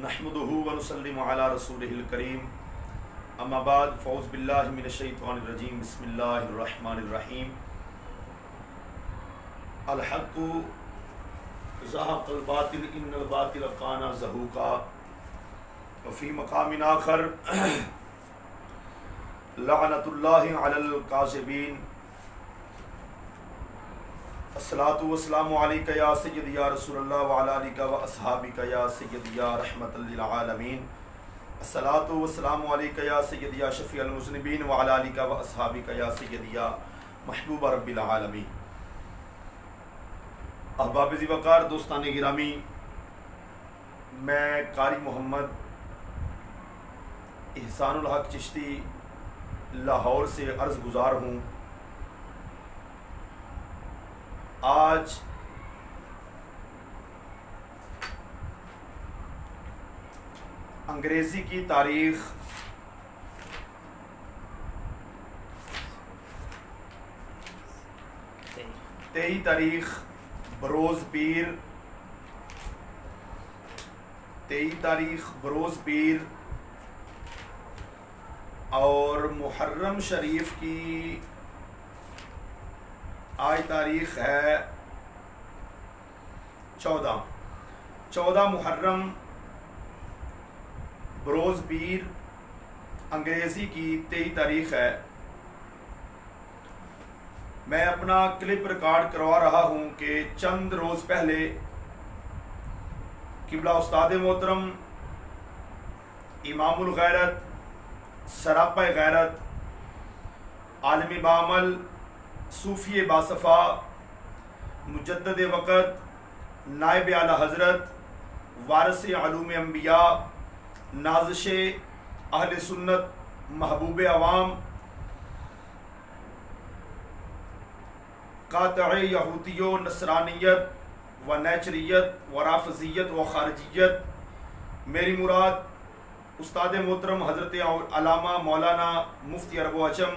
नहमदुहु व नुसल्लिमु अला रसूलिहिल करीम अम्मा बाद फ़ौज़ बिल्लाहि मिनश शैतानिर रजीम बिस्मिल्लाहिर रहमानिर रहीम। अल हक़्क़ु ज़हक़ल बातिल इन्नल बातिल काना ज़हूक़ा व फ़ी मक़ामिन आख़र लअनतुल्लाहि अलल काज़िबीन। अस्सलातु वस्सलामु अलैका या सय्यदी या रसूलल्लाह व अला आलिका व अस्हाबिका या सय्यदी या रहमतल लिल आलमीन। अस्सलातु वस्सलामु अलैका या सय्यदी या शफ़ीअल मुज़निबीन व अला आलिका व अस्हाबिका या सय्यदी या महबूब रब्बिल आलमीन। अहबाब ज़िवकार, दोस्तान गिरामी, मैं कारी मोहम्मद इहसानुल हक चिश्ती लाहौर से अर्ज़ गुज़ार हूँ। आज अंग्रेज़ी की तारीख़ 23 तारीख़ बरोज़ पीर 23 तारीख़ बरोज़ पीर और मुहर्रम शरीफ की आज तारीख़ है 14 मुहर्रम बरोज़ पीर, अंग्रेज़ी की 23 तारीख़ है। मैं अपना क्लिप रिकॉर्ड करवा रहा हूँ कि चंद रोज़ पहले किबला उस्ताद मोहतरम इमामुल गैरत, सरापा गैरत, आलमी बामल, सूफ़ी बासफ़ा, मुजद्दिद वक़्त, नायब आला हज़रत, वारिस अलूम अंबिया, नाज़िश अहले सुन्नत, महबूब अवाम, क़ातिअ यहूदियो नसरानियत व नेचरियत व राफ़ज़ियत व ख़ारिजियत, मेरी मुराद उस्ताद मोहतरम हज़रत अल्लामा मौलाना मुफ्ती अरब व अजम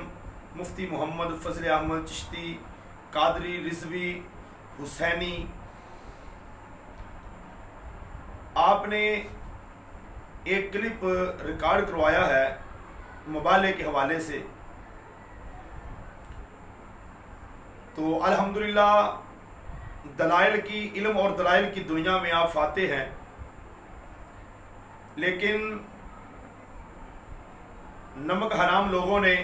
मुफ्ती मोहम्मद फ़ज़ल अहमद चिश्ती कादरी रिज़वी हुसैनी। आपने एक क्लिप रिकॉर्ड करवाया है मोबाइल के हवाले से, तो अल्हम्दुलिल्लाह दलाइल की इल्म और दलाइल की दुनिया में आप फाते हैं, लेकिन नमक हराम लोगों ने,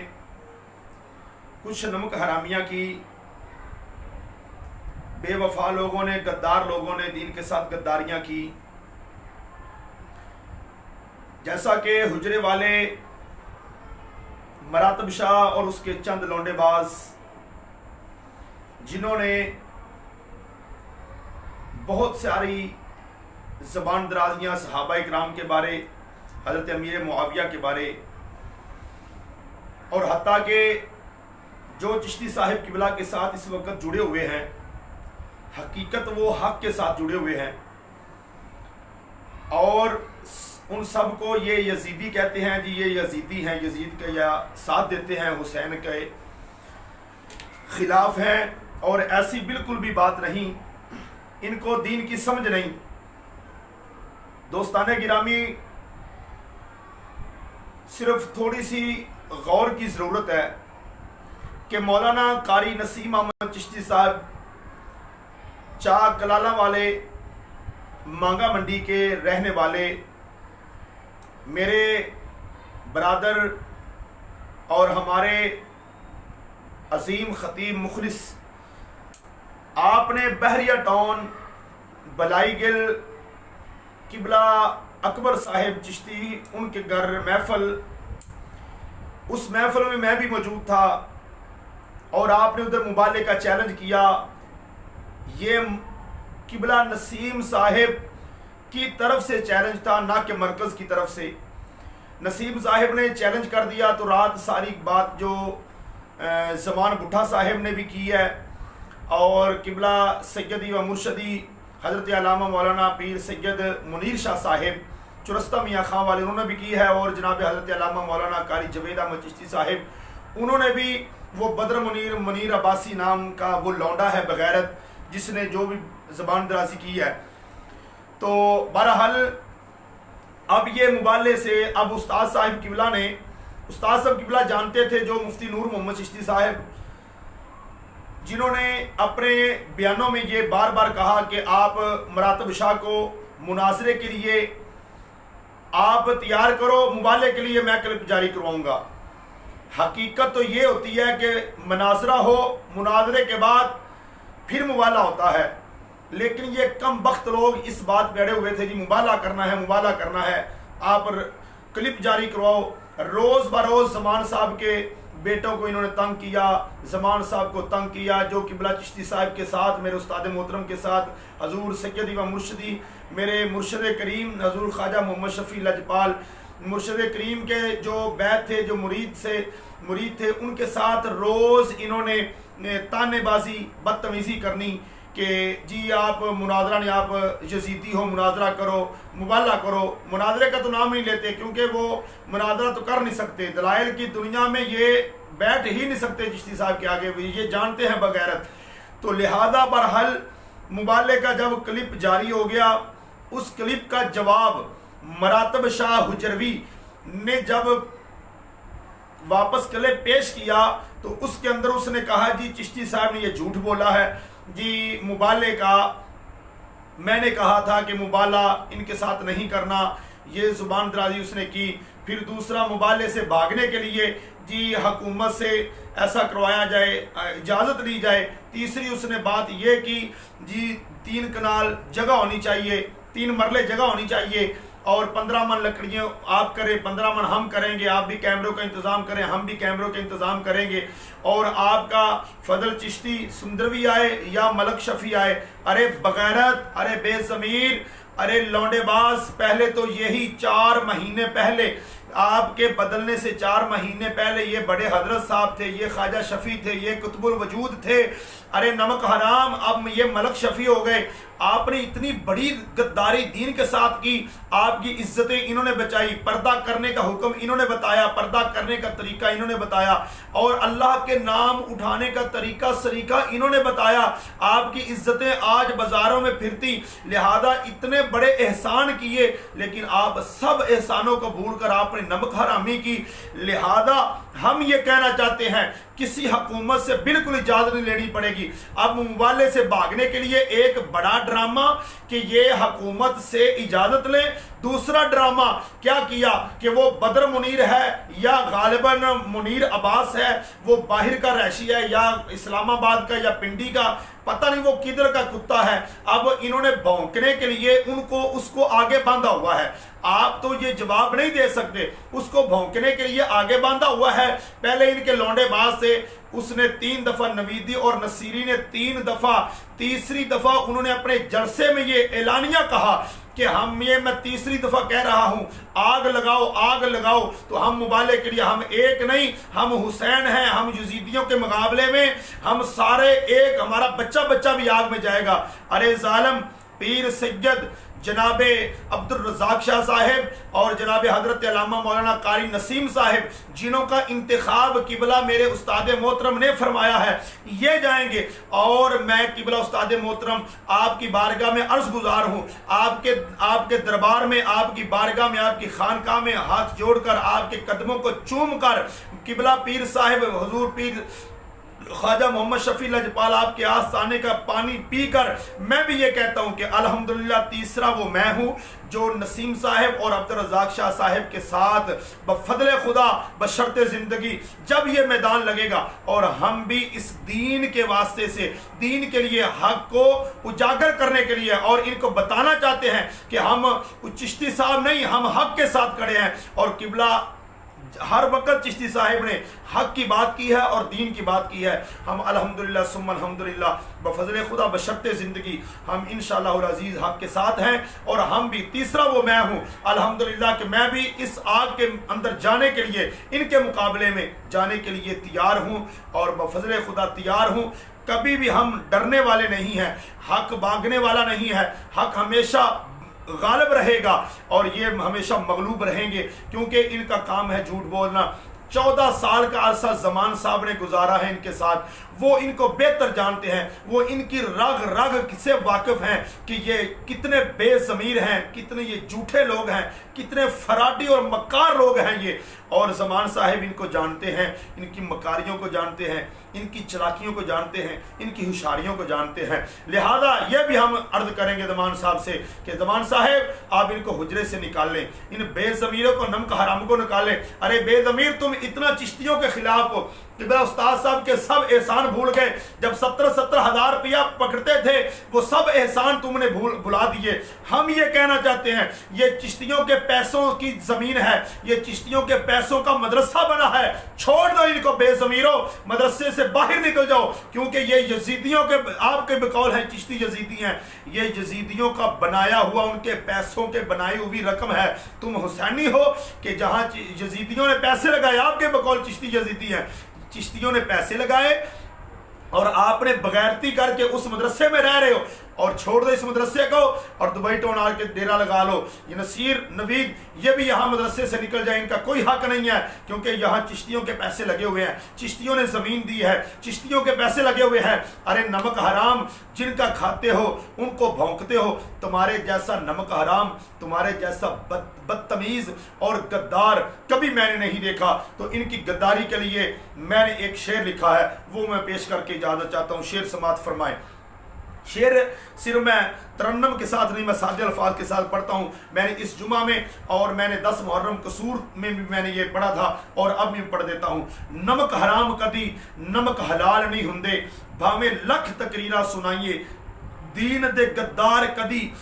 कुछ नमक हरामियाँ की, बेवफा लोगों ने, गद्दार लोगों ने दीन के साथ गद्दारियाँ की। जैसा कि हुजरे वाले मरातब शाह और उसके चंद लौंडेबाज, जिन्होंने बहुत सारी ज़बान दराजियाँ सहाबा इकराम के बारे, हज़रत अमीर मुआविया के बारे, और हत्ता के जो चिश्ती साहिब किबला के साथ इस वक्त जुड़े हुए हैं, हकीकत वो हक के साथ जुड़े हुए हैं, और उन सब को ये यजीदी कहते हैं जी, ये यजीदी हैं, यजीद के या साथ देते हैं, हुसैन के ख़िलाफ़ हैं, और ऐसी बिल्कुल भी बात नहीं। इनको दीन की समझ नहीं। दोस्ताने गिरामी, सिर्फ थोड़ी सी गौर की ज़रूरत है कि मौलाना कारी नसीम अहमद चिश्ती साहब चाक कलाला वाले मांगा मंडी के रहने वाले मेरे बरादर और हमारे अजीम ख़तीब मुखलिस, आपने बहरिया टाउन बलाई गिल किबला अकबर साहिब चिश्ती, उनके घर महफ़ल, उस महफ़ल में मैं भी मौजूद था, और आपने उधर मुबाले का चैलेंज किया। ये किबला नसीम साहिब की तरफ से चैलेंज था, ना कि मरकज़ की तरफ से। नसीम साहिब ने चैलेंज कर दिया तो रात सारी बात जो ज़मान बुट्ठा साहिब ने भी की है, और किबला सैयदी व मुर्शदी हज़रत अल्लामा मौलाना पीर सैयद मुनीर शाह साहिब चुरस्ता मियाँ खां वाले, उन्होंने भी की है, और जनाब हज़रत अल्लामा मौलाना कारी जवेद अहमद चिश्ती साहिब, उन्होंने भी, वो बद्र मुनीर अब्बासी नाम का वो लौंडा है बगैरत, जिसने जो भी ज़बान दराजी की है। तो बहरहाल अब ये मुबाले से अब उस्ताद साहब किबला ने, उस्ताद साहब किबला जानते थे जो मुफ्ती नूर मोहम्मद चिश्ती साहब, जिन्होंने अपने बयानों में ये बार बार कहा कि आप मरातब शाह को मुनाजरे के लिए आप तैयार करो, मुबाले के लिए मैं क्लिप जारी करवाऊंगा। हकीकत तो ये होती है कि मुनाजरा हो, मुनाजरे के बाद फिर मुबाला होता है, लेकिन ये कम बख्त लोग इस बात पे अड़े हुए थे जी मुबाला करना है, मुबाला करना है, आप क्लिप जारी करवाओ। रोज़ बरोज़ ज़मान साहब के बेटों को इन्होंने तंग किया, ज़मान साहब को तंग किया, जो किबला चिश्ती साहब के साथ, मेरे उस्ताद मोहतरम के साथ, हजूर सैयदी व मुर्शदी मेरे मुर्शद करीम हजूर ख्वाजा मोहम्मद शफ़ी लजपाल मुर्शद करीम के जो बैत थे, जो मुरीद थे, उनके साथ रोज़ इन्होंने तानेबाजी, बदतमीज़ी करनी कि जी आप मुनाजरा नहीं, आप यजीदी हो, मुनाजरा करो, मुबाला करो। मुनाजरे का तो नाम नहीं लेते क्योंकि वो मुनाजरा तो कर नहीं सकते, दलाइल की दुनिया में ये बैठ ही नहीं सकते चिश्ती साहब के आगे, ये जानते हैं बगैरत। तो लिहाजा बहरहाल मुबाले का जब क्लिप जारी हो गया, उस क्लिप का जवाब मरातब शाह हुजरवी ने जब वापस क्लिप पेश किया तो उसके अंदर उसने कहा जी चिश्ती साहब ने ये झूठ बोला है जी, मुबाले का मैंने कहा था कि मुबाला इनके साथ नहीं करना, ये जुबान दराजी उसने की। फिर दूसरा, मुबाले से भागने के लिए जी हुकूमत से ऐसा करवाया जाए, इजाज़त ली जाए। तीसरी उसने बात ये की जी 3 कनाल जगह होनी चाहिए, 3 मरले जगह होनी चाहिए, और 15 मन लकड़ियाँ आप करें, 15 मन हम करेंगे, आप भी कैमरों का इंतज़ाम करें, हम भी कैमरों का इंतज़ाम करेंगे, और आपका फजल चिश्ती सुंदरवी आए या मलक शफ़ी आए। अरे बगैरत, अरे बेज़मीर, अरे लौंडेबाज, पहले तो यही 4 महीने पहले, आपके बदलने से 4 महीने पहले ये बड़े हजरत साहब थे, ये ख्वाजा शफ़ी थे, ये कुतुबुल वजूद थे। अरे नमक हराम, अब ये मलक शफ़ी हो गए। आपने इतनी बड़ी गद्दारी दीन के साथ की, आपकी इज्जतें इन्होंने बचाई, पर्दा करने का हुक्म इन्होंने बताया, पर्दा करने का तरीका इन्होंने बताया, और अल्लाह के नाम उठाने का तरीका सरीका इन्होंने बताया। आपकी इज्जतें आज बाजारों में फिरती, लिहाजा इतने बड़े एहसान किए, लेकिन आप सब एहसानों को भूलकर आपने नमक हरामी की। लिहाजा हम ये कहना चाहते हैं किसी हुकूमत से बिल्कुल इजाजत नहीं लेनी पड़ेगी। अब मुबाले से भागने के लिए एक बड़ा ड्रामा कि ये हुकूमत से इजाजत ले, दूसरा ड्रामा क्या किया कि वो बदर मुनीर है या गालिबन मुनीर अब्बास है, वो बाहर का रहशी है या इस्लामाबाद का या पिंडी का, पता नहीं वो किधर का कुत्ता है। अब इन्होंने भौंकने के लिए उनको उसको आगे बांधा हुआ है। आप तो ये जवाब नहीं दे सकते, उसको भौंकने के लिए आगे बांधा हुआ है। पहले इनके लौंडेबाज से उसने 3 दफा, नवीदी और नसीरी ने 3 दफा, तीसरी दफा उन्होंने अपने जलसे में ये एलानिया कहा कि हम ये, मैं तीसरी दफा कह रहा हूं, आग लगाओ, आग लगाओ। तो हम मुबाले के लिए हम एक नहीं, हम हुसैन हैं, हम यजीदियों के मुकाबले में हम सारे एक, हमारा बच्चा बच्चा भी आग में जाएगा। अरे जालिम, पीर सैयद जनाबे अब्दुल रज़ाक शाह साहिब और जनाबे हजरत अल्लामा मौलाना कारी नसीम साहिब, जिन्हों का इंतखाब किबला मेरे उस्ताद मोहतरम ने फरमाया है, ये जाएंगे। और मैं किबला उस्ताद मोहतरम आपकी बारगाह में अर्ज गुजार हूँ, आपके दरबार में, आपकी बारगाह में, आपकी खानकाह में हाथ जोड़कर, आपके कदमों को चूम कर, किबला पीर साहिब हुजूर पीर ख्वाजा मोहम्मद शफ़ी लजपाल आपके आस्थाने का पानी पीकर मैं भी ये कहता हूँ कि अल्हम्दुलिल्लाह तीसरा वो मैं हूँ जो नसीम साहिब और अब्दुल रज़ाक शाह साहिब के साथ बफदले खुदा बशर्ते ज़िंदगी जब ये मैदान लगेगा, और हम भी इस दीन के वास्ते से, दीन के लिए, हक को उजागर करने के लिए, और इनको बताना चाहते हैं कि हम चिश्ती साहब नहीं, हम हक के साथ खड़े हैं। और किबला हर वक्त चिश्ती साहिब ने हक की बात की है और दीन की बात की है। हम अल्हम्दुलिल्लाह सुम्मा अल्हम्दुलिल्लाह बफज़ल खुदा बशर्ते ज़िंदगी हम इंशाअल्लाह अज़ीज़ हक के साथ हैं। और हम भी, तीसरा वो मैं हूँ अल्हम्दुलिल्लाह कि मैं भी इस आग के अंदर जाने के लिए, इनके मुकाबले में जाने के लिए तैयार हूँ और बफज़ल खुदा तैयार हूँ। कभी भी हम डरने वाले नहीं हैं, हक भागने वाला नहीं है, हक हमेशा गालिब रहेगा और ये हमेशा मगलूब रहेंगे, क्योंकि इनका काम है झूठ बोलना। 14 साल का अरसा जमान साहब ने गुजारा है इनके साथ, वो इनको बेहतर जानते हैं, वो इनकी रग रग से वाकिफ हैं कि ये कितने बेज़मीर हैं, कितने ये झूठे लोग हैं, कितने फराडी और मक्कार लोग हैं ये। और जमान साहिब इनको जानते हैं, इनकी मकारियों को जानते हैं, इनकी चलाकियों को जानते हैं, इनकी होशियारियों को जानते हैं। लिहाजा ये भी हम अर्ज करेंगे जमान साहब से कि जमान साहब आप इनको हुजरे से निकाल लें, इन बेज़मीरों को, नमक हराम को निकालें। अरे बेज़मीर, तुम इतना चिश्तियों के खिलाफ हो कि मेरा उस्ताद साहब के सब एहसान भूल गए। जब 17-17 हज़ार रुपया पकड़ते थे वो सब एहसान तुमने भुला दिए। हम ये कहना चाहते हैं ये चिश्तियों के पैसों की ज़मीन है, ये चिश्तियों के पैसों का मदरसा बना है। छोड़ दो इनको बेज़मीरों, मदरसे से बाहर निकल जाओ, क्योंकि ये यजीदियों के आपके बकौल हैं, चिश्ती यजीदी हैं, ये यजीदियों का बनाया हुआ, उनके पैसों के बनाई हुई रकम है। तुम हुसैनी हो कि जहाँ यजीदियों ने पैसे लगाए, आपके बकौल चिश्ती यजीदी हैं, चिश्तियों ने पैसे लगाए और आपने बगैरती करके उस मदरसे में रह रहे हो। और छोड़ दो इस मदरसे को और दुबई टाउन आके डेरा लगा लो। ये नसीर नवीद ये भी यहाँ मदरसे से निकल जाए, इनका कोई हक नहीं है, क्योंकि यहाँ चिश्तियों के पैसे लगे हुए हैं, चिश्तियों ने ज़मीन दी है, चिश्तियों के पैसे लगे हुए हैं। अरे नमक हराम जिनका खाते हो उनको भौंकते हो। तुम्हारे जैसा नमक हराम, तुम्हारे जैसा बदतमीज़ और गद्दार कभी मैंने नहीं देखा। तो इनकी गद्दारी के लिए मैंने एक शेर लिखा है, वो मैं पेश करके इजाज़त चाहता हूँ। शेर समात फरमाए। शेर सिर्फ मैं तरन्नम के साथ नहीं, मैं सादे अल्फाज के साथ पढ़ता हूँ। मैंने इस जुमा में और मैंने 10 मुहर्रम कसूर में भी मैंने ये पढ़ा था और अब मैं पढ़ देता हूँ। नमक हराम कदी नमक हलाल नहीं हुंदे, भावें लख तकरीरा सुनाइए, दीन दे गद्दार कदी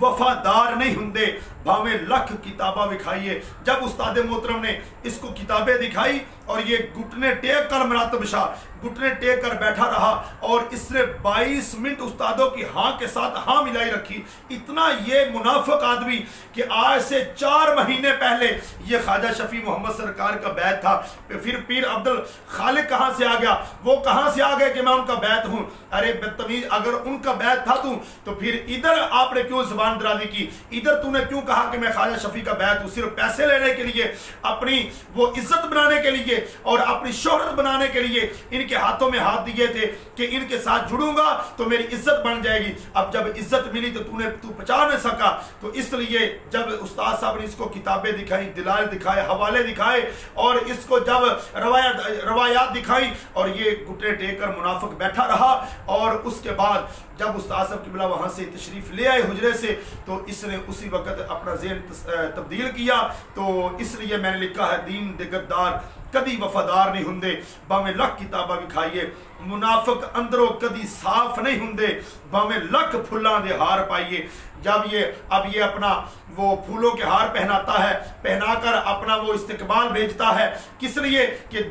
वफादार नहीं हुंदे, भावें लख किताबा दिखाइए। जब उस्ताद मोहतरम ने इसको किताबें दिखाई और ये घुटने टेक कर मरातब शाह घुटने टेक कर बैठा रहा और इसने 22 मिनट उस्तादों की हाँ के साथ हाँ मिलाई रखी। इतना ये मुनाफिक आदमी कि आज से 4 महीने पहले ये ख्वाजा शफी मोहम्मद सरकार का बैत था, फिर पीर अब्दुल खालिक कहाँ से आ गया, वो कहाँ से आ गए कि मैं उनका बैत हूँ। अरे बदतमीज, अगर उनका बैत था तू तो फिर इधर आपने क्यों जुबान दराजी की, इधर तूने क्यों कहा कि मैं ख्वाजा शफी का बैत हूँ। सिर्फ पैसे लेने के लिए, अपनी वो इज्जत बनाने के लिए और अपनी शोहरत बनाने के लिए इनके हाथों में हाथ दिए थे कि इनके साथ जुड़ूंगा तो मेरी इज्जत बन जाएगी। अब जब इज्जत मिली तो तू बचा नहीं सका। तो इसलिए जब उस्ताद साहब ने इसको किताबें दिखाई, दिलाल दिखाए, हवाले दिखाए और इसको जब रवायात दिखाई और ये घुटने टेक कर मुनाफिक बैठा रहा और उसके बाद जब उस्ताद साहब किबला वहाँ से तशरीफ़ ले आए हुजरे से तो इसने उसी वक्त अपना ज़हन तब्दील किया। तो इसलिए मैंने लिखा है दीन दे गद्दार कदी वफादार नहीं हुंदे, भावें लख किताबा विखाइए, मुनाफिक अंदरों कदी साफ नहीं हुंदे, भावें लख फुल्लां दे हार पाइए। जब ये अब ये अपना वो फूलों के हार पहनाता है, पहनाकर अपना वो इस्तकबाल भेजता है, किस लिए कि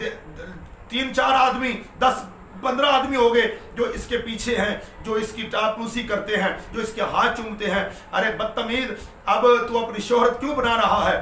3-4 आदमी 10-15 आदमी हो गए जो इसके पीछे हैं, जो इसकी टापूसी करते हैं, जो इसके हाथ चूमते हैं। अरे बदतमीज, अब तू अपनी शोहरत क्यों बना रहा है।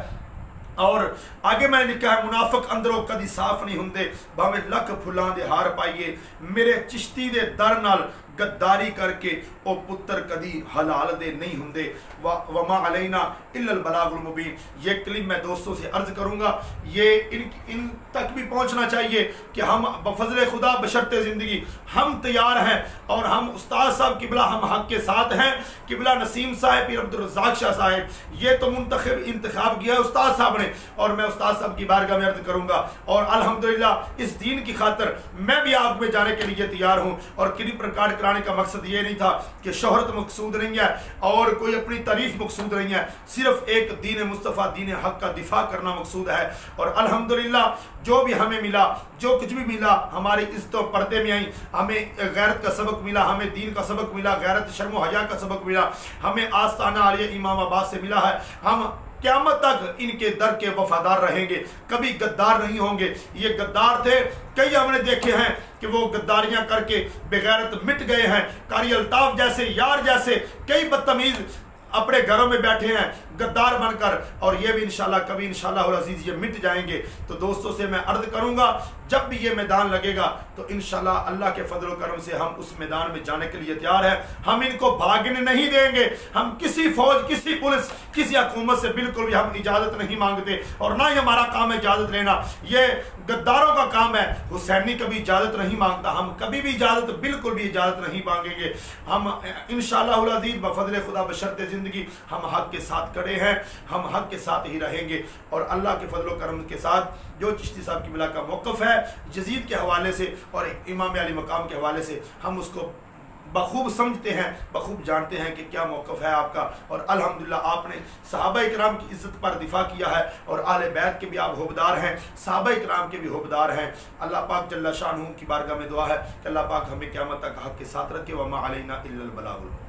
और आगे मैंने लिखा है मुनाफिक अंदरों कदी साफ नहीं हुंदे, भावें लख फुलां दे हार पाइए, मेरे चिश्ती दे दर नाल गद्दारी करके ओ पुत्र कदी हलाल दे नहीं हुंदे, वमा अलैना इल्लल बलागुल मुबीन। ये क्लिप मैं दोस्तों से अर्ज करूंगा, ये इन तक भी पहुंचना चाहिए कि हम बफज़ल खुदा बशर्ते ज़िंदगी हम तैयार हैं और हम उस्ताद साहब किबला हम हक के साथ हैं। किबला नसीम साहब, पीर अब्दुल रज़्ज़ाक़ शाह साहब, ये तो मुंतखब इंतखाब किया है उस्ताद साहब ने और मैं उस्ताद साहब की बारगाह में अर्ज करूंगा। और अल्हम्दुलिल्लाह इस दीन की खातिर मैं भी आग में जाने के लिए तैयार हूँ। और क्लिप रिकॉर्ड कराने का मकसद ये नहीं था कि शोहरत मकसूद नहीं है और कोई अपनी तारीफ मकसूद नहीं है, सिर्फ एक दीन मुस्तफ़ा दीन हक का दिफा करना मकसूद है। और अल्हम्दुलिल्लाह जो भी हमें मिला, जो कुछ भी मिला, हमारी इज्जतों पर्दे में आई, हमें गैरत का सबक मिला, हमें दीन का सबक मिला, गैरत शर्म हया का सबक मिला, हमें आस्ताना आलिया इमामाबाद से मिला है। हम क़यामत तक इनके दर के वफादार रहेंगे, कभी गद्दार नहीं होंगे। ये गद्दार थे, कई हमने देखे हैं कि वो गद्दारियां करके बेगैरत मिट गए हैं। कारी अल्ताफ जैसे, यार जैसे कई बदतमीज अपने घरों में बैठे हैं गद्दार बनकर, और ये भी इंशाल्लाह कभी इंशाल्लाह अज़ीज़ ये मिट जाएंगे। तो दोस्तों से मैं अर्ज करूंगा जब भी ये मैदान लगेगा तो इंशाल्लाह अल्लाह के फजल करम से हम उस मैदान में जाने के लिए तैयार हैं। हम इनको भागने नहीं देंगे। हम किसी फौज, किसी पुलिस, किसी हुकूमत से बिल्कुल भी हम इजाज़त नहीं मांगते और ना ही हमारा काम है इजाज़त लेना। ये गद्दारों का काम है। हुसैनी कभी इजाज़त नहीं मांगता, हम कभी भी इजाज़त, बिल्कुल भी इजाज़त नहीं मांगेंगे। हम इंशाअल्लाह उल अज़ीज़ बफज़ल खुदा बशर्ते ज़िंदगी हम हक़ के साथ खड़े हैं, हम हक़ के साथ ही रहेंगे। और अल्लाह के फजल करम के साथ जो चिश्ती साहब की बिला का मौक़िफ़ है यज़ीद के हवाले से और इमाम अली मकाम के हवाले से, हम उसको बखूब समझते हैं, बखूब जानते हैं कि क्या मौक़िफ़ है आपका। और अल्हम्दुलिल्लाह आपने सहाबा इकराम की इज़्ज़त पर दिफा किया है और आले बैत के भी आप हुबदार हैं, सहाबा इकराम के भी हुबदार हैं। अल्लाह पाक जल्ला शानुहु की बारगाह में दुआ है कि अल्लाह पाक हमें क़यामत तक हक़ के साथ रखे। वमा अलैना इल्लल बलागुल।